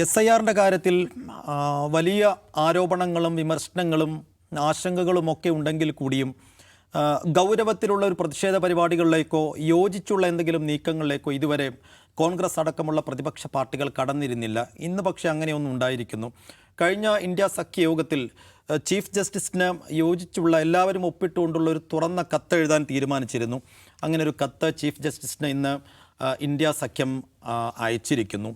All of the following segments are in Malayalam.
SIR-ന്റെ കാര്യത്തിൽ വലിയ ആരോപണങ്ങളും വിമർശനങ്ങളും ആശങ്കകളുമൊക്കെ ഉണ്ടെങ്കിൽ കൂടിയും ഗൗരവത്തിലുള്ള ഒരു പ്രതിഷേധ പരിപാടികളിലേക്കോ യോജിച്ചുള്ള എന്തെങ്കിലും നീക്കങ്ങളിലേക്കോ ഇതുവരെ കോൺഗ്രസ് അടക്കമുള്ള പ്രതിപക്ഷ പാർട്ടികൾ കടന്നിരുന്നില്ല. ഇന്ന് പക്ഷേ അങ്ങനെയൊന്നും ഉണ്ടായിരിക്കുന്നു. കഴിഞ്ഞ ഇന്ത്യ സഖ്യയോഗത്തിൽ ചീഫ് ജസ്റ്റിസിന് യോജിച്ചുള്ള എല്ലാവരും ഒപ്പിട്ടുകൊണ്ടുള്ള ഒരു തുറന്ന കത്ത് എഴുതാൻ തീരുമാനിച്ചിരുന്നു. അങ്ങനെ ഒരു കത്ത് ചീഫ് ജസ്റ്റിസിന് ഇന്ന് ഇന്ത്യ സഖ്യം അയച്ചിരിക്കുന്നു.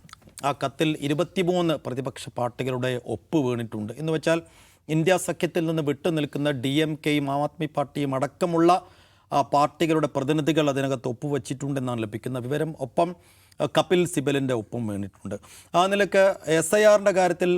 ആ കത്തിൽ 23 പ്രതിപക്ഷ പാർട്ടികളുടെ ഒപ്പ് വീണിട്ടുണ്ട്. എന്ന് വെച്ചാൽ ഇന്ത്യ സഖ്യത്തിൽ നിന്ന് വിട്ടുനിൽക്കുന്ന DMKയും ആം ആദ്മി പാർട്ടിയും അടക്കമുള്ള പാർട്ടികളുടെ പ്രതിനിധികൾ അതിനകത്ത് ഒപ്പുവെച്ചിട്ടുണ്ടെന്നാണ് ലഭിക്കുന്ന വിവരം. ഒപ്പം കപിൽ സിബലിൻ്റെ ഒപ്പം വീണിട്ടുണ്ട്. ആ നിലക്ക് SIR-ൻ്റെ കാര്യത്തിൽ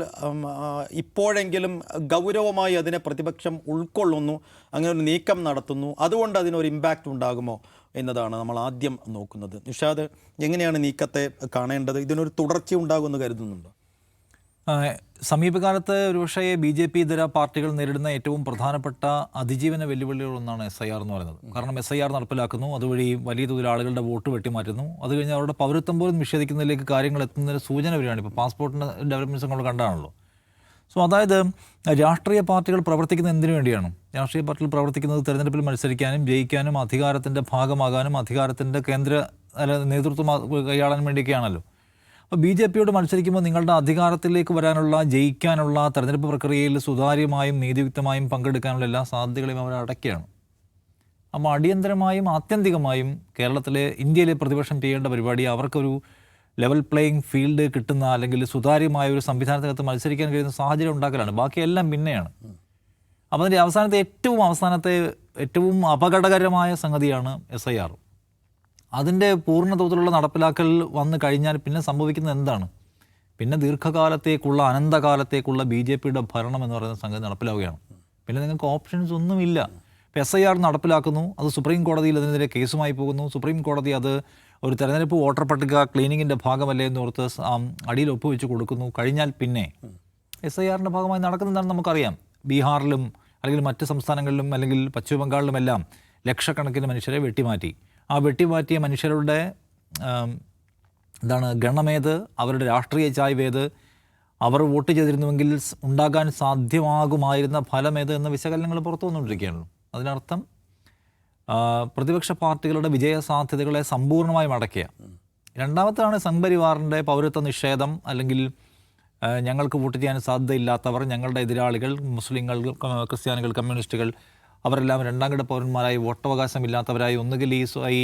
ഇപ്പോഴെങ്കിലും ഗൗരവമായി അതിനെ പ്രതിപക്ഷം ഉൾക്കൊള്ളുന്നു, അങ്ങനെ ഒരു നീക്കം നടത്തുന്നു. അതുകൊണ്ട് അതിനൊരു ഇമ്പാക്റ്റ് ഉണ്ടാകുമോ എന്നതാണ് നമ്മൾ ആദ്യം നോക്കുന്നത്. നിഷാദ്, എങ്ങനെയാണ് നീക്കത്തെ കാണേണ്ടത്? ഇതിനൊരു തുടർച്ച ഉണ്ടാകുമെന്ന് കരുതുന്നുണ്ടോ? സമീപകാലത്ത് ഒരുപക്ഷേ BJP ഇതര പാർട്ടികൾ നേരിടുന്ന ഏറ്റവും പ്രധാനപ്പെട്ട അതിജീവന വെല്ലുവിളികളൊന്നാണ് SIR എന്ന് പറയുന്നത്. കാരണം SIR നടപ്പിലാക്കുന്നു, അതുവഴി വലിയ തോതിൽ ആളുകളുടെ വോട്ട് വെട്ടിമാറ്റുന്നു, അത് കഴിഞ്ഞ് അവരുടെ പൗരത്വം പോലും നിഷേധിക്കുന്നതിലേക്ക് കാര്യങ്ങൾ എത്തുന്നതിന് സൂചന വരികയാണ്. ഇപ്പോൾ പാസ്പോർട്ടിൻ്റെ ഡെവലപ്മെൻറ്റ്സ് നമ്മൾ കണ്ടാണല്ലോ. സോ അതായത് രാഷ്ട്രീയ പാർട്ടികൾ പ്രവർത്തിക്കുന്നത് എന്തിനു വേണ്ടിയാണ്? രാഷ്ട്രീയ പാർട്ടികൾ പ്രവർത്തിക്കുന്നത് തെരഞ്ഞെടുപ്പിൽ മത്സരിക്കാനും ജയിക്കാനും അധികാരത്തിൻ്റെ ഭാഗമാകാനും അധികാരത്തിൻ്റെ കേന്ദ്ര നേതൃത്വം കൈയാളാൻ വേണ്ടിയൊക്കെയാണല്ലോ. അപ്പോൾ BJPയോട് മത്സരിക്കുമ്പോൾ നിങ്ങളുടെ അധികാരത്തിലേക്ക് വരാനുള്ള ജയിക്കാനുള്ള തെരഞ്ഞെടുപ്പ് പ്രക്രിയയിൽ സുതാര്യമായും നീതിയുക്തമായും പങ്കെടുക്കാനുള്ള എല്ലാ സാധ്യതകളെയും അവർ അടയ്ക്കുകയാണ്. അപ്പോൾ അടിയന്തരമായും ആത്യന്തികമായും ഇന്ത്യയിലെ പ്രതിപക്ഷം ചെയ്യേണ്ട പരിപാടി അവർക്കൊരു ലെവൽ പ്ലേയിങ് ഫീൽഡ് കിട്ടുന്ന അല്ലെങ്കിൽ സുതാര്യമായ ഒരു സംവിധാനത്തിനകത്ത് മത്സരിക്കാൻ കഴിയുന്ന സാഹചര്യം ഉണ്ടാക്കലാണ്. ബാക്കിയെല്ലാം പിന്നെയാണ്. അപ്പോൾ അതിൻ്റെ അവസാനത്തെ ഏറ്റവും അപകടകരമായ സംഗതിയാണ് SIR. അതിൻ്റെ പൂർണ്ണ തോതിലുള്ള നടപ്പിലാക്കൽ വന്നു കഴിഞ്ഞാൽ പിന്നെ സംഭവിക്കുന്നത് എന്താണ്? പിന്നെ ദീർഘകാലത്തേക്കുള്ള അനന്തകാലത്തേക്കുള്ള BJPയുടെ ഭരണം എന്ന് പറയുന്ന സംഗതി നടപ്പിലാവുകയാണ്. പിന്നെ നിങ്ങൾക്ക് ഓപ്ഷൻസ് ഒന്നുമില്ല. ഇപ്പോൾ SIR നടപ്പിലാക്കുന്നു, അത് സുപ്രീം കോടതിയിൽ അതിനെതിരെ കേസുമായി പോകുന്നു. സുപ്രീം കോടതി അത് ഒരു തെരഞ്ഞെടുപ്പ് വോട്ടർ പട്ടിക ക്ലീനിങ്ങിൻ്റെ ഭാഗമല്ലേ എന്നോർത്ത് അടിയിൽ ഒപ്പുവെച്ച് കൊടുക്കുന്നു. കഴിഞ്ഞാൽ പിന്നെ SIR-ന്റെ ഭാഗമായി നടക്കുന്നതാണെന്ന് നമുക്കറിയാം. ബീഹാറിലും അല്ലെങ്കിൽ മറ്റ് സംസ്ഥാനങ്ങളിലും അല്ലെങ്കിൽ പശ്ചിമ ബംഗാളിലുമെല്ലാം ലക്ഷക്കണക്കിന് മനുഷ്യരെ വെട്ടിമാറ്റി. ആ വെട്ടിമാറ്റിയ മനുഷ്യരുടെ ഗണമേത്, അവരുടെ രാഷ്ട്രീയ ചായ്വേത്, അവർ വോട്ട് ചെയ്തിരുന്നുവെങ്കിൽ ഉണ്ടാകാൻ സാധ്യമാകുമായിരുന്ന ഫലമേത് എന്ന വിശകലനങ്ങൾ പുറത്തു വന്നുകൊണ്ടിരിക്കുകയാണ്. അതിനർത്ഥം പ്രതിപക്ഷ പാർട്ടികളുടെ വിജയ സാധ്യതകളെ സമ്പൂർണ്ണമായും അടയ്ക്കുക. രണ്ടാമത്താണ് സംഘപരിവാറിൻ്റെ പൗരത്വ നിഷേധം, അല്ലെങ്കിൽ ഞങ്ങൾക്ക് വോട്ട് ചെയ്യാൻ സാധ്യതയില്ലാത്തവർ, ഞങ്ങളുടെ എതിരാളികൾ, മുസ്ലിങ്ങൾ, ക്രിസ്ത്യാനികൾ, കമ്മ്യൂണിസ്റ്റുകൾ, അവരെല്ലാം രണ്ടാംകിട പൗരന്മാരായി വോട്ടവകാശമില്ലാത്തവരായി ഒന്നുകിൽ ഈ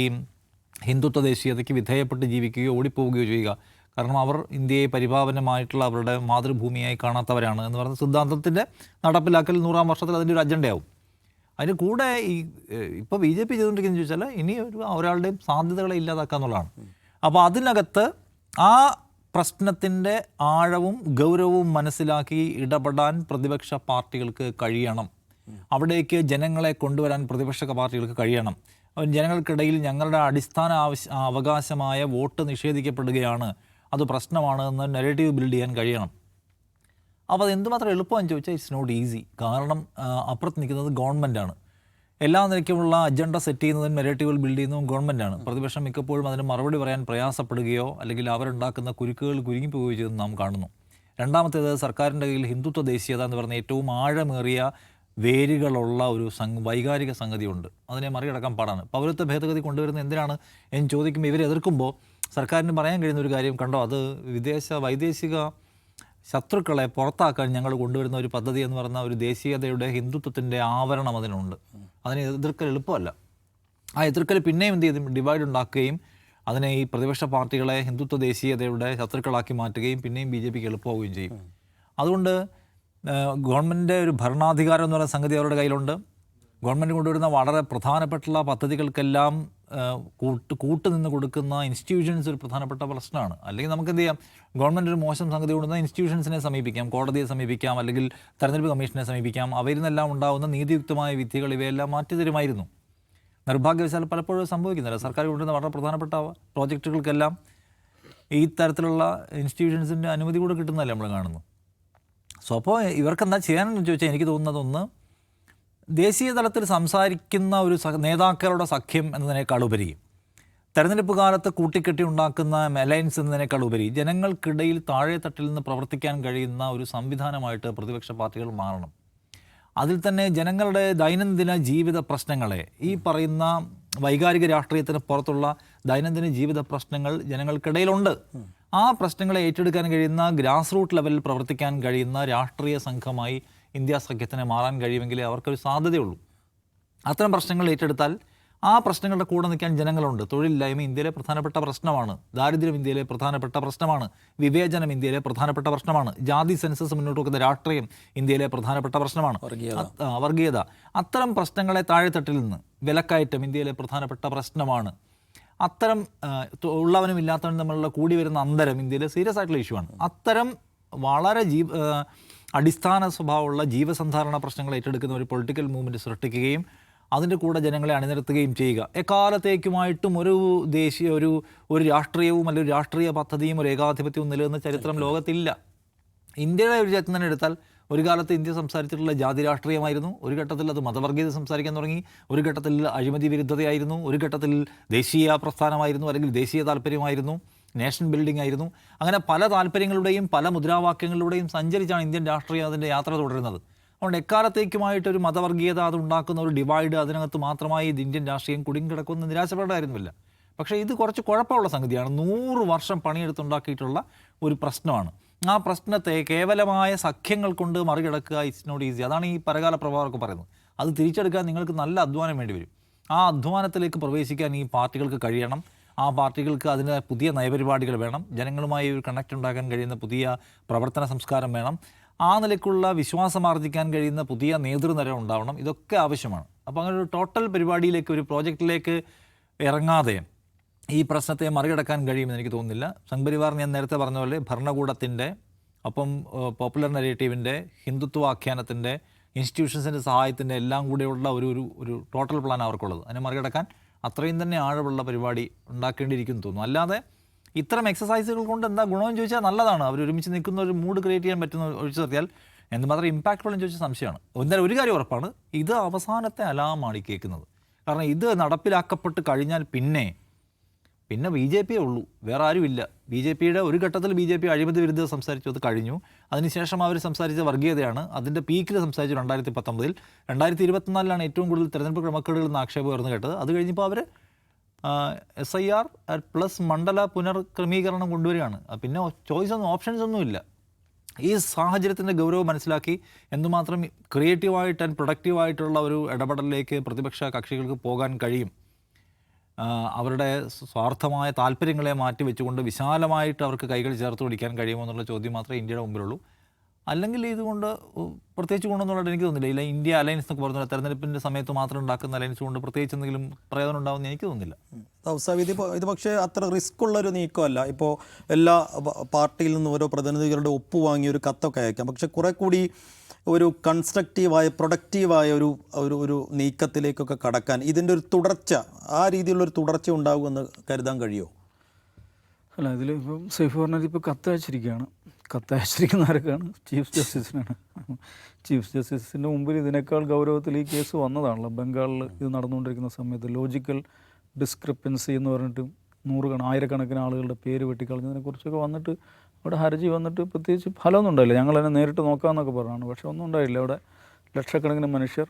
ഹിന്ദുത്വ ദേശീയതയ്ക്ക് വിധേയപ്പെട്ട് ജീവിക്കുകയോ ഓടിപ്പോവുകയോ ചെയ്യുക. കാരണം അവർ ഇന്ത്യയെ പരിപാവനമായിട്ടുള്ള അവരുടെ മാതൃഭൂമിയായി കാണാത്തവരാണ് എന്ന് പറയുന്ന സിദ്ധാന്തത്തിൻ്റെ നടപ്പിലാക്കൽ 100-ാം വർഷത്തിൽ അതിൻ്റെ ഒരു അജണ്ടയാവും. അതിന് കൂടെ ഇപ്പോൾ BJP ചെയ്തുകൊണ്ടിരിക്കുന്നത് ചോദിച്ചാൽ ഇനി ഒരാളുടെയും സാധ്യതകളെ ഇല്ലാതാക്കുക എന്നുള്ളതാണ്. അപ്പോൾ അതിനകത്ത് ആ പ്രശ്നത്തിൻ്റെ ആഴവും ഗൗരവവും മനസ്സിലാക്കി ഇടപെടാൻ പ്രതിപക്ഷ പാർട്ടികൾക്ക് കഴിയണം. അവിടേക്ക് ജനങ്ങളെ കൊണ്ടുവരാൻ പ്രതിപക്ഷ പാർട്ടികൾക്ക് കഴിയണം. ജനങ്ങൾക്കിടയിൽ ഞങ്ങളുടെ അടിസ്ഥാന അവകാശമായ വോട്ട് നിഷേധിക്കപ്പെടുകയാണ്, അത് പ്രശ്നമാണ് എന്ന് നെഗറ്റീവ് ബിൽഡ് ചെയ്യാൻ കഴിയണം. അപ്പോൾ അത് എന്തുമാത്രം എളുപ്പമാണെന്ന് ചോദിച്ചാൽ ഇറ്റ്സ് നോട്ട് ഈസി. കാരണം അപ്പുറത്ത് നിൽക്കുന്നത് ഗവൺമെൻറ്റാണ്. എല്ലാ നിലയ്ക്കുമുള്ള അജണ്ട സെറ്റ് ചെയ്യുന്നതും നെഗറ്റീവുകൾ ബിൽഡ് ചെയ്യുന്നതും ഗവൺമെൻറ്റാണ്. പ്രതിപക്ഷം മിക്കപ്പോഴും അതിന് മറുപടി പറയാൻ പ്രയാസപ്പെടുകയോ അല്ലെങ്കിൽ അവരുണ്ടാക്കുന്ന കുരുക്കുകൾ കുരുങ്ങിപ്പോവുകയോ ചെയ്തെന്ന് നാം കാണുന്നു. രണ്ടാമത്തേത്, സർക്കാരിൻ്റെ കയ്യിൽ ഹിന്ദുത്വ ദേശീയത എന്ന് പറയുന്ന ഏറ്റവും ആഴമേറിയ വേരുകളുള്ള ഒരു വൈകാരിക സംഗതിയുണ്ട്. അതിനെ മറികടക്കാൻ പാടാണ്. പൗരത്വ ഭേദഗതി കൊണ്ടുവരുന്നത് എന്തിനാണ് എന്ന് ചോദിക്കുമ്പോൾ ഇവരെ എതിർക്കുമ്പോൾ സർക്കാരിന് പറയാൻ കഴിയുന്ന ഒരു കാര്യം, കണ്ടോ, അത് വൈദേശിക ശത്രുക്കളെ പുറത്താക്കാൻ ഞങ്ങൾ കൊണ്ടുവരുന്ന ഒരു പദ്ധതി എന്ന് പറയുന്ന ഒരു ദേശീയതയുടെ ഹിന്ദുത്വത്തിൻ്റെ ആവരണം അതിനുണ്ട്. അതിനെ എതിർക്കൽ എളുപ്പമല്ല. ആ എതിർക്കൽ പിന്നെയും എന്ത് ചെയ്യും, ഡിവൈഡ് ഉണ്ടാക്കുകയും അതിനെ ഈ പ്രതിപക്ഷ പാർട്ടികളെ ഹിന്ദുത്വ ദേശീയതയുടെ ശത്രുക്കളാക്കി മാറ്റുകയും പിന്നെയും BJPക്ക് എളുപ്പമാവുകയും ചെയ്യും. അതുകൊണ്ട് ഗവൺമെൻറ്റിൻ്റെ ഒരു ഭരണാധികാരം എന്ന് പറയുന്ന സംഗതി അവരുടെ കയ്യിലുണ്ട്. ഗവൺമെൻറ് കൊണ്ടുവരുന്ന വളരെ പ്രധാനപ്പെട്ട പദ്ധതികൾക്കെല്ലാം കൂട്ടുനിന്ന് കൊടുക്കുന്ന ഇൻസ്റ്റിറ്റ്യൂഷൻസ് ഒരു പ്രധാനപ്പെട്ട പ്രശ്നമാണ്. അല്ലെങ്കിൽ നമുക്ക് എന്ത് ചെയ്യാം, ഗവൺമെൻറ് ഒരു മോശം സംഗതി കൊണ്ടുവന്ന ഇൻസ്റ്റിറ്റ്യൂഷൻസിനെ സമീപിക്കാം, കോടതിയെ സമീപിക്കാം, അല്ലെങ്കിൽ തെരഞ്ഞെടുപ്പ് കമ്മീഷനെ സമീപിക്കാം. അവരിൽ നിന്നെല്ലാം ഉണ്ടാകുന്ന നീതിയുക്തമായ വിധികൾ ഇവയെല്ലാം മാറ്റി തരുമായിരുന്നു. നിർഭാഗ്യവശാൽ പലപ്പോഴും സംഭവിക്കുന്നില്ല. സർക്കാർ കൊണ്ടുവരുന്ന വളരെ പ്രധാനപ്പെട്ട പ്രോജക്റ്റുകൾക്കെല്ലാം ഈ തരത്തിലുള്ള ഇൻസ്റ്റിറ്റ്യൂഷൻസിൻ്റെ അനുമതി കൂടെ കിട്ടുന്നതല്ലേ നമ്മൾ കാണുന്നു. സോ അപ്പോൾ ഇവർക്കെന്താ ചെയ്യാനെന്ന് ചോദിച്ചാൽ എനിക്ക് തോന്നുന്നത്, ഒന്ന്, ദേശീയ തലത്തിൽ സംസാരിക്കുന്ന ഒരു നേതാക്കളുടെ സഖ്യം എന്നതിനേക്കാളുപരി തെരഞ്ഞെടുപ്പ് കാലത്ത് കൂട്ടിക്കെട്ടി ഉണ്ടാക്കുന്ന അലയൻസ് എന്നതിനേക്കാൾ ഉപരി ജനങ്ങൾക്കിടയിൽ താഴെത്തട്ടിൽ നിന്ന് പ്രവർത്തിക്കാൻ കഴിയുന്ന ഒരു സംവിധാനമായിട്ട് പ്രതിപക്ഷ പാർട്ടികൾ മാറണം. അതിൽ തന്നെ ജനങ്ങളുടെ ദൈനംദിന ജീവിത പ്രശ്നങ്ങളെ, ഈ പറയുന്ന വൈകാരിക രാഷ്ട്രീയത്തിന് പുറത്തുള്ള ദൈനംദിന ജീവിത പ്രശ്നങ്ങൾ ജനങ്ങൾക്കിടയിലുണ്ട്. ആ പ്രശ്നങ്ങളെ ഏറ്റെടുക്കാൻ കഴിയുന്ന ഗ്രാസ് റൂട്ട് ലെവലിൽ പ്രവർത്തിക്കാൻ കഴിയുന്ന രാഷ്ട്രീയ സംഘമായി ഇന്ത്യ സഖ്യത്തിന് മാറാൻ കഴിയുമെങ്കിലേ അവർക്കൊരു സാധ്യതയുള്ളൂ. അത്തരം പ്രശ്നങ്ങൾ ഏറ്റെടുത്താൽ ആ പ്രശ്നങ്ങളുടെ കൂടെ നിൽക്കാൻ ജനങ്ങളുണ്ട്. തൊഴിലില്ലായ്മ ഇന്ത്യയിലെ പ്രധാനപ്പെട്ട പ്രശ്നമാണ്. ദാരിദ്ര്യം ഇന്ത്യയിലെ പ്രധാനപ്പെട്ട പ്രശ്നമാണ്. വിവേചനം ഇന്ത്യയിലെ പ്രധാനപ്പെട്ട പ്രശ്നമാണ്. ജാതി സെൻസസ് മുന്നോട്ട് വെക്കുന്ന രാഷ്ട്രീയം ഇന്ത്യയിലെ പ്രധാനപ്പെട്ട പ്രശ്നമാണ്. വർഗീയത. അത്തരം പ്രശ്നങ്ങളെ താഴെത്തട്ടിൽ നിന്ന്, വിലക്കയറ്റം ഇന്ത്യയിലെ പ്രധാനപ്പെട്ട പ്രശ്നമാണ്. അത്തരം ഉള്ളവനും ഇല്ലാത്തവനും തമ്മിലുള്ള കൂടി വരുന്ന അന്തരം ഇന്ത്യയിലെ സീരിയസ് ആയിട്ടുള്ള ഇഷ്യൂ ആണ്. അത്തരം വളരെ അടിസ്ഥാന സ്വഭാവമുള്ള ജീവസന്ധാരണ പ്രശ്നങ്ങൾ ഏറ്റെടുക്കുന്ന ഒരു പൊളിറ്റിക്കൽ മൂവ്മെൻറ്റ് സൃഷ്ടിക്കുകയും അതിൻ്റെ കൂടെ ജനങ്ങളെ അണിനിരത്തുകയും ചെയ്യുക. എക്കാലത്തേക്കുമായിട്ടും ഒരു ദേശീയ ഒരു രാഷ്ട്രീയവും അല്ലെങ്കിൽ ഒരു രാഷ്ട്രീയ പദ്ധതിയും ഒരു ഏകാധിപത്യവും നിലനിന്ന ചരിത്രം ലോകത്തില്ല. ഇന്ത്യയുടെ ഒരു ചരിത്രം തന്നെ എടുത്താൽ ഒരു കാലത്ത് ഇന്ത്യ സംസാരിച്ചിട്ടുള്ള ജാതി രാഷ്ട്രീയമായിരുന്നു. ഒരു ഘട്ടത്തിൽ അത് മതവർഗീയത സംസാരിക്കാൻ തുടങ്ങി. ഒരു ഘട്ടത്തിൽ അഴിമതി വിരുദ്ധതയായിരുന്നു. ഒരു ഘട്ടത്തിൽ ദേശീയ പ്രസ്ഥാനമായിരുന്നു, അല്ലെങ്കിൽ ദേശീയ താല്പര്യമായിരുന്നു, നേഷൻ ബിൽഡിംഗ് ആയിരുന്നു. അങ്ങനെ പല താല്പര്യങ്ങളുടെയും പല മുദ്രാവാക്യങ്ങളുടെയും സഞ്ചരിച്ചാണ് ഇന്ത്യൻ രാഷ്ട്രീയം അതിൻ്റെ യാത്ര തുടരുന്നത്. അതുകൊണ്ട് എക്കാലത്തേക്കുമായിട്ടൊരു മതവർഗീയത അത് ഉണ്ടാക്കുന്ന ഒരു ഡിവൈഡ്, അതിനകത്ത് മാത്രമായി ഇന്ത്യൻ രാഷ്ട്രീയം കുടുങ്ങിക്കിടക്കുമെന്ന് നിരാശപ്പെടേണ്ട കാര്യമില്ല. പക്ഷേ ഇത് കുറച്ച് കുഴപ്പമുള്ള സംഗതിയാണ്. 100 വർഷം പണിയെടുത്തുണ്ടാക്കിയിട്ടുള്ള ഒരു പ്രശ്നമാണ്. ആ പ്രശ്നത്തെ കേവലമായ സഖ്യങ്ങൾ കൊണ്ട് മറികടക്കുക ഇറ്റ്സ് നോട്ട് ഈസി. അതാണ് ഈ പരകാല പ്രഭാവമൊക്കെ പറയുന്നത്. അത് തിരിച്ചെടുക്കാൻ നിങ്ങൾക്ക് നല്ല അധ്വാനം വേണ്ടി വരും. ആ അധ്വാനത്തിലേക്ക് പ്രവേശിക്കാൻ ഈ പാർട്ടികൾക്ക് കഴിയണം. ആ പാർട്ടികൾക്ക് അതിന് പുതിയ നയപരിപാടികൾ വേണം. ജനങ്ങളുമായി ഒരു കണക്റ്റ് ഉണ്ടാക്കാൻ കഴിയുന്ന പുതിയ പ്രവർത്തന സംസ്കാരം വേണം. ആ നിലയ്ക്കുള്ള വിശ്വാസം ആർജിക്കാൻ കഴിയുന്ന പുതിയ നേതൃനിര ഉണ്ടാവണം. ഇതൊക്കെ ആവശ്യമാണ്. അപ്പോൾ അങ്ങനെ ഒരു ടോട്ടൽ പരിപാടിയിലേക്ക്, ഒരു പ്രോജക്റ്റിലേക്ക് ഇറങ്ങാതെ ഈ പ്രശ്നത്തെ മറികടക്കാൻ കഴിയുമെന്ന് എനിക്ക് തോന്നുന്നില്ല. സംഘപരിവാർ ഞാൻ നേരത്തെ പറഞ്ഞ പോലെ ഭരണകൂടത്തിൻ്റെ ഒപ്പം പോപ്പുലർ നരേറ്റീവിൻ്റെ, ഹിന്ദുത്വ ആഖ്യാനത്തിൻ്റെ, ഇൻസ്റ്റിറ്റ്യൂഷൻസിൻ്റെ സഹായത്തിൻ്റെ എല്ലാം കൂടെയുള്ള ഒരു ടോട്ടൽ പ്ലാൻ അവർക്കുള്ളത്. അതിനെ മറികടക്കാൻ അത്രയും തന്നെ ആഴമുള്ള പരിപാടി ഉണ്ടാക്കേണ്ടിയിരിക്കുന്നു തോന്നുന്നു. അല്ലാതെ ഇത്തരം എക്സസൈസുകൾ കൊണ്ട് എന്താ ഗുണമെന്ന് ചോദിച്ചാൽ നല്ലതാണ്. അവർ ഒരുമിച്ച് നിൽക്കുന്ന ഒരു മൂഡ് ക്രിയേറ്റ് ചെയ്യാൻ പറ്റുന്ന ഒഴിച്ചു നിർത്തിയാൽ എന്തുമാത്രം ഇമ്പാക്റ്റ്ഫുൾ എന്ന് ചോദിച്ചാൽ സംശയമാണ്. എന്തായാലും ഒരു കാര്യം ഉറപ്പാണ്, ഇത് അവസാനത്തെ അലാമാണ് ഈ കേൾക്കുന്നത്. കാരണം ഇത് നടപ്പിലാക്കപ്പെട്ട് കഴിഞ്ഞാൽ പിന്നെ BJP ഉള്ളൂ, വേറെ ആരുമില്ല. BJPയുടെ ഒരു ഘട്ടത്തിൽ BJP അഴിമതി വിരുദ്ധത സംസാരിച്ചു, അത് കഴിഞ്ഞു. അതിനുശേഷം അവർ സംസാരിച്ച വർഗീയതയാണ്. അതിൻ്റെ പീക്കിൽ സംസാരിച്ചു 2019. 2024 ഏറ്റവും കൂടുതൽ തെരഞ്ഞെടുപ്പ് ക്രമക്കേടുകളിൽ നിന്ന് ആക്ഷേപം ഉയർന്നു കേട്ടത്. അത് കഴിഞ്ഞപ്പോൾ അവർ SIR പ്ലസ് മണ്ഡല പുനർക്രമീകരണം കൊണ്ടുവരികയാണ്. പിന്നെ ഓപ്ഷൻസ് ഒന്നുമില്ല. ഈ സാഹചര്യത്തിൻ്റെ ഗൗരവം മനസ്സിലാക്കി എന്തുമാത്രം ക്രിയേറ്റീവായിട്ട് ആൻഡ് പ്രൊഡക്റ്റീവായിട്ടുള്ള ഒരു ഇടപെടലിലേക്ക് പ്രതിപക്ഷ കക്ഷികൾക്ക് പോകാൻ കഴിയും, അവരുടെ സ്വാർത്ഥമായ താല്പര്യങ്ങളെ മാറ്റി വെച്ചുകൊണ്ട് വിശാലമായിട്ട് അവർക്ക് കൈകൾ ചേർത്ത് പിടിക്കാൻ കഴിയുമോ എന്നുള്ള ചോദ്യം മാത്രമേ ഇന്ത്യയുടെ മുമ്പിലുള്ളൂ. അല്ലെങ്കിൽ ഇതുകൊണ്ട് പ്രത്യേകിച്ച് ഗുണമെന്നുള്ളത് എനിക്ക് തോന്നുന്നില്ല. ഇല്ല, ഇന്ത്യ അലയൻസ് എന്നൊക്കെ പറഞ്ഞാൽ തെരഞ്ഞെടുപ്പിൻ്റെ സമയത്ത് മാത്രം ഉണ്ടാക്കുന്ന അലയൻസ് കൊണ്ട് പ്രത്യേകിച്ച് എന്തെങ്കിലും പ്രയോജനം ഉണ്ടാകുമെന്ന് എനിക്ക് തോന്നുന്നില്ല. ഇത് പക്ഷേ അത്ര റിസ്ക് ഉള്ളൊരു നീക്കമല്ല. ഇപ്പോൾ എല്ലാ പാർട്ടിയിൽ നിന്നും ഓരോ പ്രതിനിധികളുടെ ഒപ്പ് വാങ്ങി ഒരു കത്തൊക്കെ അയക്കാം. പക്ഷെ കുറെ കൂടി ഒരു കൺസ്ട്രക്റ്റീവായ പ്രൊഡക്റ്റീവായ ഒരു നീക്കത്തിലേക്കൊക്കെ കടക്കാൻ ഇതിൻ്റെ ഒരു തുടർച്ച, ആ രീതിയിലുള്ളൊരു തുടർച്ച ഉണ്ടാകുമെന്ന് കരുതാൻ കഴിയുമോ? അല്ല, ഇതിൽ ഇപ്പം സൈഫ് പറഞ്ഞത് ഇപ്പോൾ കത്തയച്ചിരിക്കുകയാണ്. കത്തയച്ചിരിക്കുന്ന ആരൊക്കെയാണ്? ചീഫ് ജസ്റ്റിസിനാണ്. ചീഫ് ജസ്റ്റിസിൻ്റെ മുമ്പിൽ ഇതിനേക്കാൾ ഗൗരവത്തിൽ ഈ കേസ് വന്നതാണല്ലോ. ബംഗാളിൽ ഇത് നടന്നുകൊണ്ടിരിക്കുന്ന സമയത്ത് ലോജിക്കൽ ഡിസ്ക്രിപ്പൻസി എന്ന് പറഞ്ഞിട്ട് ആയിരക്കണക്കിന് ആളുകളുടെ പേര് വെട്ടിക്കളഞ്ഞതിനെക്കുറിച്ചൊക്കെ വന്നിട്ട് അവിടെ ഹർജി വന്നിട്ട് പ്രത്യേകിച്ച് ഫലമൊന്നും ഉണ്ടായില്ല. ഞങ്ങൾ തന്നെ നേരിട്ട് നോക്കാമെന്നൊക്കെ പറഞ്ഞാണ്. പക്ഷേ ഒന്നും ഉണ്ടായില്ല. അവിടെ ലക്ഷക്കണക്കിന് മനുഷ്യർ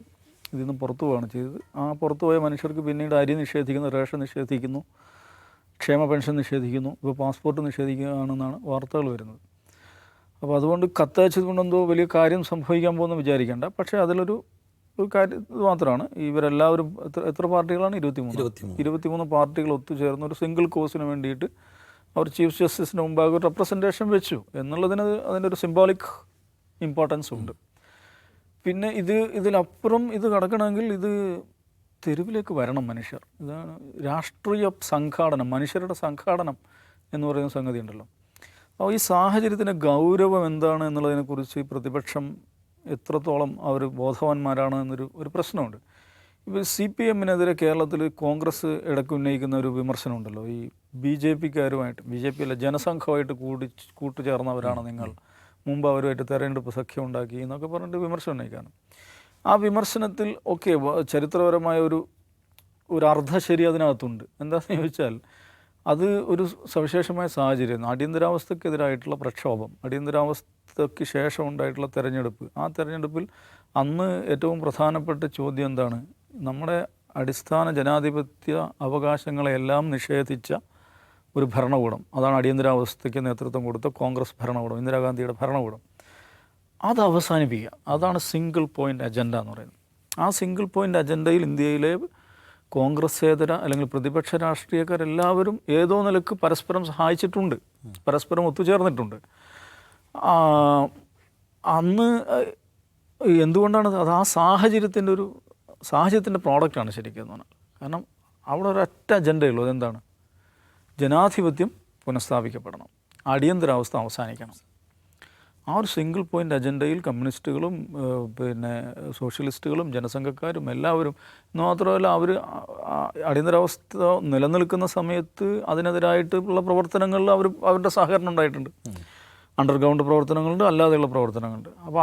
ഇതിൽ നിന്ന് പുറത്തു പോവുകയാണ് ചെയ്തത്. ആ പുറത്തു പോയ മനുഷ്യർക്ക് പിന്നീട് അരി നിഷേധിക്കുന്നു, റേഷൻ നിഷേധിക്കുന്നു, ക്ഷേമ പെൻഷൻ നിഷേധിക്കുന്നു, ഇപ്പോൾ പാസ്പോർട്ട് നിഷേധിക്കുകയാണെന്നാണ് വാർത്തകൾ വരുന്നത്. അപ്പോൾ അതുകൊണ്ട് കത്തയച്ചത് കൊണ്ടെന്തോ വലിയ കാര്യം സംഭവിക്കാൻ പോകുന്ന വിചാരിക്കേണ്ട. പക്ഷേ അതിലൊരു കാര്യം ഇത് മാത്രമാണ്, ഇവരെല്ലാവരും എത്ര പാർട്ടികളാണ്? 23 പാർട്ടികൾ ഒത്തുചേർന്ന് ഒരു സിംഗിൾ കോസിന് വേണ്ടിയിട്ട് അവർ ചീഫ് ജസ്റ്റിസിന് മുമ്പാകെ ഒരു റെപ്രസെൻറ്റേഷൻ വെച്ചു എന്നുള്ളതിന് അതിൻ്റെ ഒരു സിംബോളിക് ഇമ്പോർട്ടൻസ് ഉണ്ട്. പിന്നെ ഇതിലപ്പുറം ഇത് കടക്കണമെങ്കിൽ ഇത് തെരുവിലേക്ക് വരണം മനുഷ്യർ. ഇതാണ് രാഷ്ട്രീയ സംഘാടനം, മനുഷ്യരുടെ സംഘാടനം എന്ന് പറയുന്ന സംഗതി ഉണ്ടല്ലോ. അപ്പോൾ ഈ സാഹചര്യത്തിൻ്റെ ഗൗരവം എന്താണ് എന്നുള്ളതിനെക്കുറിച്ച് പ്രതിപക്ഷം എത്രത്തോളം അവർ ബോധവാന്മാരാണ് എന്നൊരു പ്രശ്നമുണ്ട്. ഇപ്പോൾ CPM-നെതിരെ കേരളത്തിൽ കോൺഗ്രസ് ഇടയ്ക്ക് ഉന്നയിക്കുന്ന ഒരു വിമർശനമുണ്ടല്ലോ, ഈ BJP-ക്കാരുമായിട്ട്, BJP അല്ല ജനസംഘമായിട്ട് കൂട്ടുചേർന്നവരാണ് നിങ്ങൾ, മുമ്പ് അവരുമായിട്ട് തെരഞ്ഞെടുപ്പ് സഖ്യം ഉണ്ടാക്കി എന്നൊക്കെ പറഞ്ഞിട്ട് വിമർശനം ഉന്നയിക്കാണ്. ആ വിമർശനത്തിൽ ചരിത്രപരമായ ഒരു അർദ്ധശരി അതിനകത്തുണ്ട്. എന്താണെന്ന് ചോദിച്ചാൽ അത് ഒരു സവിശേഷമായ സാഹചര്യം. അടിയന്തരാവസ്ഥക്കെതിരായിട്ടുള്ള പ്രക്ഷോഭം, അടിയന്തരാവസ്ഥയ്ക്ക് ശേഷം ഉണ്ടായിട്ടുള്ള തെരഞ്ഞെടുപ്പ്, ആ തെരഞ്ഞെടുപ്പിൽ അന്ന് ഏറ്റവും പ്രധാനപ്പെട്ട ചോദ്യം എന്താണ്? നമ്മുടെ അടിസ്ഥാന ജനാധിപത്യ അവകാശങ്ങളെല്ലാം നിഷേധിച്ച ഒരു ഭരണകൂടം, അതാണ് അടിയന്തരാവസ്ഥയ്ക്ക് നേതൃത്വം കൊടുത്ത കോൺഗ്രസ് ഭരണകൂടം, ഇന്ദിരാഗാന്ധിയുടെ ഭരണകൂടം. അത് അവസാനിപ്പിക്കുക, അതാണ് സിംഗിൾ പോയിൻ്റ് അജണ്ട എന്ന് പറയുന്നത്. ആ സിംഗിൾ പോയിൻ്റ് അജണ്ടയിൽ ഇന്ത്യയിലെ കോൺഗ്രസ്സേതര അല്ലെങ്കിൽ പ്രതിപക്ഷ രാഷ്ട്രീയക്കാരെല്ലാവരും ഏതോ നിലക്ക് പരസ്പരം സഹായിച്ചിട്ടുണ്ട്, പരസ്പരം ഒത്തുചേർന്നിട്ടുണ്ട്. അന്ന് എന്തുകൊണ്ടാണ് അത്? ആ സാഹചര്യത്തിൻ്റെ പ്രോഡക്റ്റാണ് ശരിക്കും എന്ന് പറഞ്ഞാൽ. കാരണം അവിടെ ഒരൊറ്റ അജണ്ടയുള്ളൂ. അതെന്താണ്? ജനാധിപത്യം പുനഃസ്ഥാപിക്കപ്പെടണം, അടിയന്തരാവസ്ഥ അവസാനിക്കണം. ആ ഒരു സിംഗിൾ പോയിൻ്റ് അജണ്ടയിൽ കമ്മ്യൂണിസ്റ്റുകളും പിന്നെ സോഷ്യലിസ്റ്റുകളും ജനസംഘക്കാരും എല്ലാവരും, എന്ന് മാത്രമല്ല അവർ അടിയന്തരാവസ്ഥ നിലനിൽക്കുന്ന സമയത്ത് അതിനെതിരായിട്ടുള്ള പ്രവർത്തനങ്ങളിൽ അവരുടെ സഹകരണം ഉണ്ടായിട്ടുണ്ട്. അണ്ടർഗ്രൗണ്ട് പ്രവർത്തനങ്ങളുണ്ട്, അല്ലാതെയുള്ള പ്രവർത്തനങ്ങളുണ്ട്. അപ്പോൾ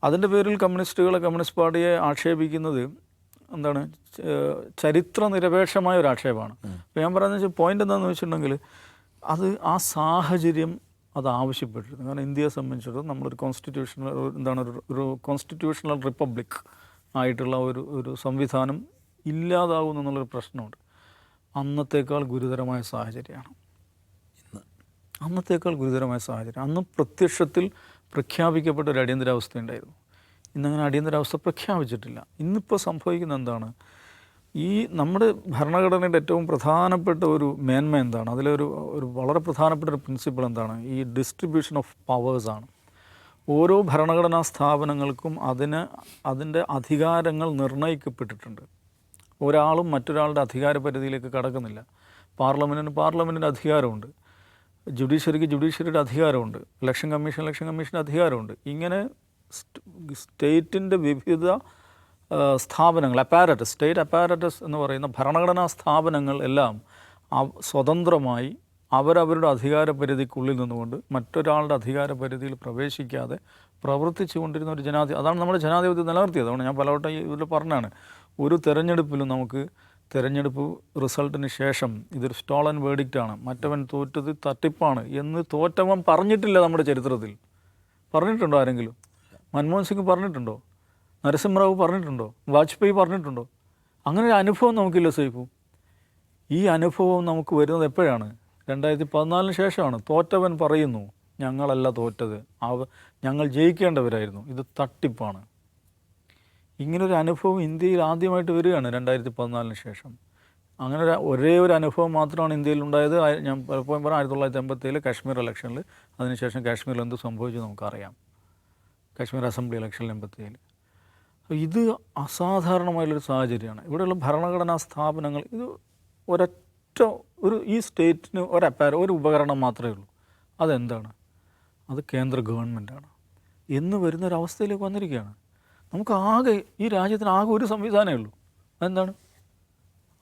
അതിൻ്റെ പേരിൽ കമ്മ്യൂണിസ്റ്റ് പാർട്ടിയെ ആക്ഷേപിക്കുന്നത് എന്താണ്? ചരിത്ര നിരപേക്ഷമായ ഒരു ആക്ഷേപമാണ്. അപ്പോൾ ഞാൻ പറയുന്നത് വെച്ചാൽ പോയിൻ്റ് എന്താണെന്ന് വെച്ചിട്ടുണ്ടെങ്കിൽ അത് ആ സാഹചര്യം അത് ആവശ്യപ്പെട്ടിരുന്നു. കാരണം ഇന്ത്യയെ സംബന്ധിച്ചിടത്തോളം നമ്മളൊരു ഒരു കോൺസ്റ്റിറ്റ്യൂഷണൽ റിപ്പബ്ലിക് ആയിട്ടുള്ള ഒരു സംവിധാനം ഇല്ലാതാകുന്നു എന്നുള്ളൊരു പ്രശ്നമുണ്ട്. അന്നത്തേക്കാൾ ഗുരുതരമായ സാഹചര്യമാണ്. അന്ന് പ്രത്യക്ഷത്തിൽ പ്രഖ്യാപിക്കപ്പെട്ട ഒരു അടിയന്തരാവസ്ഥ ഉണ്ടായിരുന്നു. ഇന്നങ്ങനെ അടിയന്തരാവസ്ഥ പ്രഖ്യാപിച്ചിട്ടില്ല. ഇന്നിപ്പോൾ സംഭവിക്കുന്നത് എന്താണ്? ഈ നമ്മുടെ ഭരണഘടനയുടെ ഏറ്റവും പ്രധാനപ്പെട്ട ഒരു മേന്മ എന്താണ്? അതിലൊരു വളരെ പ്രധാനപ്പെട്ട ഒരു പ്രിൻസിപ്പിൾ എന്താണ്? ഈ ഡിസ്ട്രിബ്യൂഷൻ ഓഫ് പവേഴ്സാണ്. ഓരോ ഭരണഘടനാ സ്ഥാപനങ്ങൾക്കും അതിൻ്റെ അധികാരങ്ങൾ നിർണ്ണയിക്കപ്പെട്ടിട്ടുണ്ട്. ഒരാളും മറ്റൊരാളുടെ അധികാര പരിധിയിലേക്ക് കടക്കുന്നില്ല. പാർലമെൻറ്റിന് അധികാരമുണ്ട്, ജുഡീഷ്യറിയുടെ അധികാരമുണ്ട്, ഇലക്ഷൻ കമ്മീഷൻ്റെ അധികാരമുണ്ട്. ഇങ്ങനെ സ്റ്റേറ്റിൻ്റെ വിവിധ സ്ഥാപനങ്ങൾ, സ്റ്റേറ്റ് അപ്പാരറ്റസ് എന്ന് പറയുന്ന ഭരണഘടനാ സ്ഥാപനങ്ങൾ എല്ലാം സ്വതന്ത്രമായി അവരവരുടെ അധികാര പരിധിക്കുള്ളിൽ നിന്നുകൊണ്ട് മറ്റൊരാളുടെ അധികാര പരിധിയിൽ പ്രവേശിക്കാതെ പ്രവർത്തിച്ചു കൊണ്ടിരുന്ന ഒരു അതാണ് നമ്മുടെ ജനാധിപത്യം നിലനിർത്തിയത്. അതുകൊണ്ട് ഞാൻ പലവട്ടം ഇതിൽ പറഞ്ഞാണ്, ഒരു തെരഞ്ഞെടുപ്പിലും നമുക്ക് തെരഞ്ഞെടുപ്പ് റിസൾട്ടിന് ശേഷം ഇതൊരു സ്റ്റോളൻ വേർഡിക്റ്റാണ്, മറ്റവൻ തോറ്റത് തട്ടിപ്പാണ് എന്ന് തോറ്റവൻ പറഞ്ഞിട്ടില്ല. നമ്മുടെ ചരിത്രത്തിൽ പറഞ്ഞിട്ടുണ്ടോ ആരെങ്കിലും? മൻമോഹൻ സിംഗ് പറഞ്ഞിട്ടുണ്ടോ? നരസിംഹറാവു പറഞ്ഞിട്ടുണ്ടോ? വാജ്പേയി പറഞ്ഞിട്ടുണ്ടോ? അങ്ങനെ ഒരു അനുഭവം നമുക്കില്ല സൈഫു. ഈ അനുഭവം നമുക്ക് വരുന്നത് എപ്പോഴാണ്? 2014 ശേഷമാണ്. തോറ്റവൻ പറയുന്നു ഞങ്ങളല്ല തോറ്റത്, ഞങ്ങൾ ജയിക്കേണ്ടവരായിരുന്നു, ഇത് തട്ടിപ്പാണ്. ഇങ്ങനൊരു അനുഭവം ഇന്ത്യയിൽ ആദ്യമായിട്ട് വരികയാണ് 2014 ശേഷം. അങ്ങനെ ഒരേ ഒരു അനുഭവം മാത്രമാണ് ഇന്ത്യയിൽ ഉണ്ടായത്. ഞാൻ പലപ്പോഴും പറഞ്ഞ 1987 കാശ്മീർ ഇലക്ഷനിൽ. അതിനുശേഷം കാശ്മീരിൽ എന്ത് സംഭവിച്ചു നമുക്കറിയാം. കാശ്മീർ അസംബ്ലി ഇലക്ഷനിൽ 87. ഇത് അസാധാരണമായുള്ളൊരു സാഹചര്യമാണ്. ഇവിടെയുള്ള ഭരണഘടനാ സ്ഥാപനങ്ങൾ ഇത് ഈ സ്റ്റേറ്റിന് ഒരു ഉപകരണം മാത്രമേ ഉള്ളൂ. അതെന്താണ്? അത് കേന്ദ്ര ഗവൺമെൻറ്റാണ് എന്ന് വരുന്നൊരവസ്ഥയിലേക്ക് വന്നിരിക്കുകയാണ്. ഈ രാജ്യത്തിന് ആകെ ഒരു സംവിധാനമേ ഉള്ളൂ. അതെന്താണ്?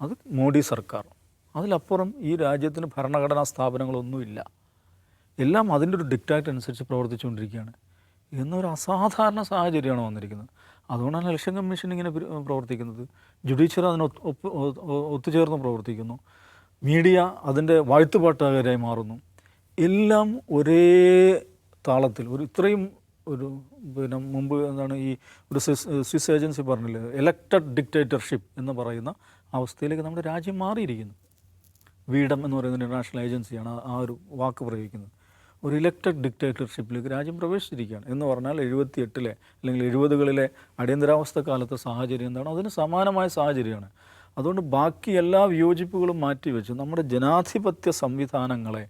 അത് മോഡി സർക്കാർ. അതിലപ്പുറം ഈ രാജ്യത്തിന് ഭരണഘടനാ സ്ഥാപനങ്ങളൊന്നുമില്ല. എല്ലാം അതിൻ്റെ ഒരു ഡിക്റ്റാറ്റ് അനുസരിച്ച് പ്രവർത്തിച്ചുകൊണ്ടിരിക്കുകയാണ് എന്നൊരു അസാധാരണ സാഹചര്യമാണ് വന്നിരിക്കുന്നത്. അതുകൊണ്ടാണ് ഇലക്ഷൻ കമ്മീഷൻ ഇങ്ങനെ പ്രവർത്തിക്കുന്നത്. ജുഡീഷ്യറി അതിന് ഒത്തുചേർന്ന് പ്രവർത്തിക്കുന്നു. മീഡിയ അതിൻ്റെ വാഴ്ത്തുപാട്ടുകാരായി മാറുന്നു. എല്ലാം ഒരേ താളത്തിൽ ഇത്രയും പിന്നെ മുമ്പ് എന്താണ് ഈ ഒരു സ്വിസ് ഏജൻസി പറഞ്ഞില്ലേ, എലക്റ്റഡ് ഡിക്റ്റേറ്റർഷിപ്പ് എന്ന് പറയുന്ന അവസ്ഥയിലേക്ക് നമ്മുടെ രാജ്യം മാറിയിരിക്കുന്നു. വീഡം എന്ന് പറയുന്ന ഇൻ്റർനാഷണൽ ഏജൻസിയാണ് ആ ഒരു വാക്ക് പ്രയോഗിക്കുന്നത്. ഒരു ഇലക്റ്റഡ് ഡിക്റ്റേറ്റർഷിപ്പിലേക്ക് രാജ്യം പ്രവേശിച്ചിരിക്കുകയാണ്. എന്ന് പറഞ്ഞാൽ 78 അല്ലെങ്കിൽ 70 അടിയന്തരാവസ്ഥ കാലത്തെ സാഹചര്യം എന്താണ്? അതിന് സമാനമായ സാഹചര്യമാണ്. അതുകൊണ്ട് ബാക്കി എല്ലാ വിയോജിപ്പുകളും മാറ്റിവെച്ച് നമ്മുടെ ജനാധിപത്യ സംവിധാനങ്ങളെ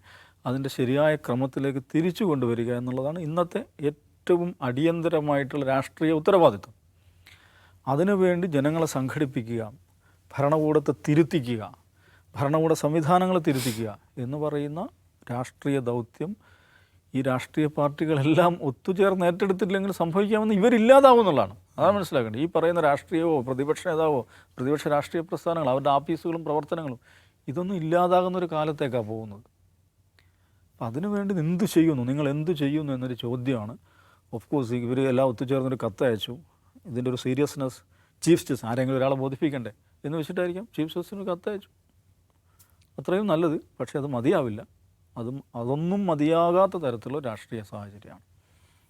അതിൻ്റെ ശരിയായ ക്രമത്തിലേക്ക് തിരിച്ചു കൊണ്ടുവരിക എന്നുള്ളതാണ് ഇന്നത്തെ ഏറ്റവും അടിയന്തരമായിട്ടുള്ള രാഷ്ട്രീയ ഉത്തരവാദിത്വം. അതിനുവേണ്ടി ജനങ്ങളെ സംഘടിപ്പിക്കുക, ഭരണകൂടത്തെ തിരുത്തിക്കുക, ഭരണകൂട സംവിധാനങ്ങളെ തിരുത്തിക്കുക എന്ന് പറയുന്ന രാഷ്ട്രീയ ദൗത്യം ഈ രാഷ്ട്രീയ പാർട്ടികളെല്ലാം ഒത്തുചേർന്ന് ഏറ്റെടുത്തില്ലെങ്കിൽ സംഭവിക്കാമെന്ന് ഇവരില്ലാതാവും എന്നുള്ളതാണ്. അതാണ് മനസ്സിലാക്കേണ്ടത്. ഈ പറയുന്ന രാഷ്ട്രീയമോ പ്രതിപക്ഷ നേതാവോ പ്രതിപക്ഷ രാഷ്ട്രീയ പ്രസ്ഥാനങ്ങൾ അവരുടെ ആഫീസുകളും പ്രവർത്തനങ്ങളും ഇതൊന്നും ഇല്ലാതാകുന്നൊരു കാലത്തേക്കാണ് പോകുന്നത്. അപ്പം അതിനുവേണ്ടി എന്ത് ചെയ്യുന്നു, നിങ്ങൾ എന്ത് ചെയ്യുന്നു എന്നൊരു ചോദ്യമാണ്. ഓഫ് കോഴ്സ് ഇവർ എല്ലാം ഒത്തുചേർന്നൊരു കത്തയച്ചു. ഇതിൻ്റെ ഒരു സീരിയസ്നെസ് ചീഫ് ജസ്റ്റിസ് ആരെങ്കിലും ഒരാളെ ബോധിപ്പിക്കണ്ടേ? എന്ന് വെച്ചിട്ടായിരിക്കാം ചീഫ് ജസ്റ്റിസിന് കത്തയച്ചു. അത്രയും നല്ലത്. പക്ഷേ അത് മതിയാവില്ല. അതൊന്നും മതിയാകാത്ത തരത്തിലുള്ള രാഷ്ട്രീയ സാഹചര്യമാണ്.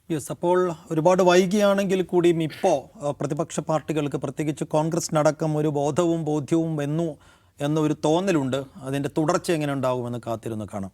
യെസ്, അപ്പോൾ ഒരുപാട് വൈകിയാണെങ്കിൽ കൂടിയും ഇപ്പോൾ പ്രതിപക്ഷ പാർട്ടികൾക്ക്, പ്രത്യേകിച്ച് കോൺഗ്രസിനടക്കം ഒരു ബോധവും ബോധ്യവും എന്നൊരു തോന്നലുണ്ട്. അതിൻ്റെ തുടർച്ച എങ്ങനെ ഉണ്ടാകുമെന്ന് കാത്തിരുന്ന് കാണാം.